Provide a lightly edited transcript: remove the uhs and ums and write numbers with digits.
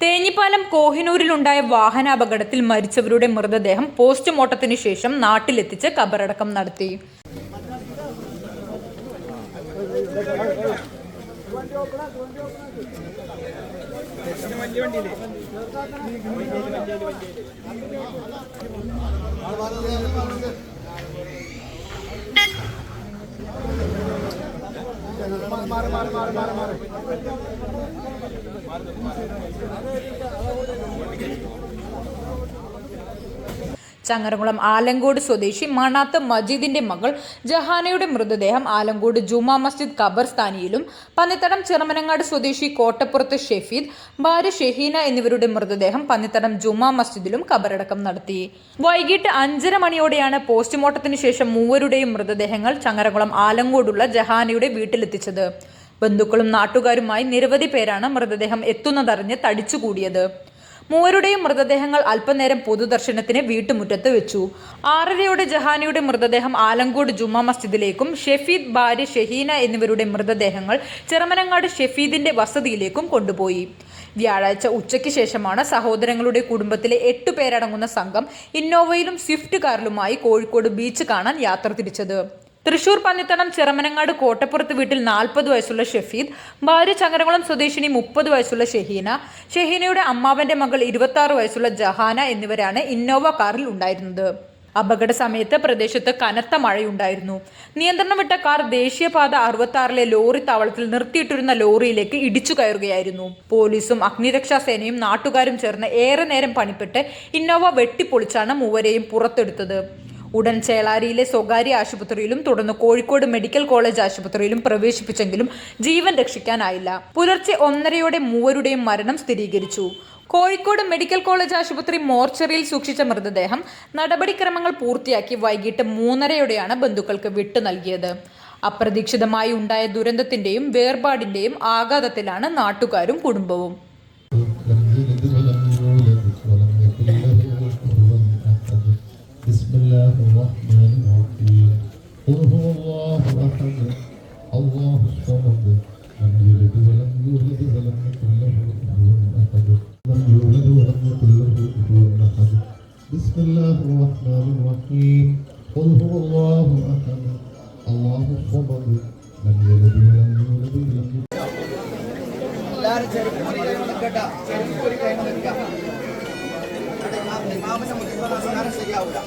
തേഞ്ഞിപ്പാലം കോഹിനൂരിലുണ്ടായ വാഹനാപകടത്തിൽ മരിച്ചവരുടെ മൃതദേഹം പോസ്റ്റ്മോർട്ടത്തിന് ശേഷം നാട്ടിലെത്തിച്ച് കബറടക്കം നടത്തി. ചങ്ങരംകുളം ആലങ്കോട് സ്വദേശി മണാത്ത് മജീദിന്റെ മകൾ ജഹാനയുടെ മൃതദേഹം ആലങ്കോട് ജുമാ മസ്ജിദ് ഖബർസ്ഥാനിയിലും പന്നിത്തടം ചിറമനങ്ങാട് സ്വദേശി കോട്ടപ്പുറത്ത് ഷെഫീദ്, ഭാര്യ ഷെഹീന എന്നിവരുടെ മൃതദേഹം പന്നിത്തടം ജുമാ മസ്ജിദിലും ഖബറടക്കം നടത്തി. വൈകിട്ട് 5:30 മണിയോടെയാണ് പോസ്റ്റ്മോർട്ടത്തിന് ശേഷം മൂവരുടെയും മൃതദേഹങ്ങൾ ചങ്ങരംകുളം ആലങ്കോടുള്ള ജഹാനയുടെ വീട്ടിലെത്തിച്ചത്. ബന്ധുക്കളും നാട്ടുകാരുമായി നിരവധി പേരാണ് മൃതദേഹം എത്തുന്നതറിഞ്ഞ് തടിച്ചുകൂടിയത്. മൂവരുടെയും മൃതദേഹങ്ങൾ അല്പനേരം പൊതുദർശനത്തിന് വീട്ടുമുറ്റത്ത് വെച്ചു. 6:30 ജഹാനയുടെ മൃതദേഹം ആലങ്കോട് ജുമാ മസ്ജിദിലേക്കും ഷെഫീദ്, ഭാര്യ ഷെഹീന എന്നിവരുടെ മൃതദേഹങ്ങൾ ചിറമനങ്ങാട് ഷെഫീദിന്റെ വസതിയിലേക്കും കൊണ്ടുപോയി. വ്യാഴാഴ്ച ഉച്ചയ്ക്ക് ശേഷമാണ് സഹോദരങ്ങളുടെ കുടുംബത്തിലെ 8 പേരടങ്ങുന്ന സംഘം ഇന്നോവയിലും സ്വിഫ്റ്റ് കാറിലുമായി കോഴിക്കോട് ബീച്ച് കാണാൻ യാത്ര തിരിച്ചത്. തൃശൂർ പന്നിത്തടം ചിറമനങ്ങാട് കോട്ടപ്പുറത്ത് വീട്ടിൽ 40 വയസ്സുള്ള ഷെഫീദ്, ഭാര്യ ചങ്ങരംകുളം സ്വദേശിനി 30 വയസ്സുള്ള ഷെഹീന, ഷെഹീനയുടെ അമ്മാവന്റെ മകൾ 26 വയസ്സുള്ള ജഹാന എന്നിവരാണ് ഇന്നോവ കാറിൽ ഉണ്ടായിരുന്നത്. അപകട സമയത്ത് പ്രദേശത്ത് കനത്ത മഴയുണ്ടായിരുന്നു. നിയന്ത്രണം വിട്ട കാർ ദേശീയപാത 66 ലോറി താവളത്തിൽ നിർത്തിയിട്ടിരുന്ന ലോറിയിലേക്ക് ഇടിച്ചു കയറുകയായിരുന്നു. പോലീസും അഗ്നിരക്ഷാ സേനയും നാട്ടുകാരും ചേർന്ന് ഏറെ നേരം പണിപ്പെട്ട് ഇന്നോവ വെട്ടിപ്പൊളിച്ചാണ് മൂവരെയും പുറത്തെടുത്തത്. ഉടൻ ചേളാരിയിലെ സ്വകാര്യ ആശുപത്രിയിലും തുടർന്ന് കോഴിക്കോട് മെഡിക്കൽ കോളേജ് ആശുപത്രിയിലും പ്രവേശിപ്പിച്ചെങ്കിലും ജീവൻ രക്ഷിക്കാനായില്ല. പുലർച്ചെ 1:30 മൂവരുടെയും മരണം സ്ഥിരീകരിച്ചു. കോഴിക്കോട് മെഡിക്കൽ കോളേജ് ആശുപത്രി മോർച്ചറിയിൽ സൂക്ഷിച്ച മൃതദേഹം നടപടിക്രമങ്ങൾ പൂർത്തിയാക്കി വൈകിട്ട് 3:30 ബന്ധുക്കൾക്ക് വിട്ടു നൽകിയത്. അപ്രതീക്ഷിതമായി ഉണ്ടായ ദുരന്തത്തിന്റെയും വേർപാടിന്റെയും ആഘാതത്തിലാണ് നാട്ടുകാരും കുടുംബവും. ശരിയാവില്ല.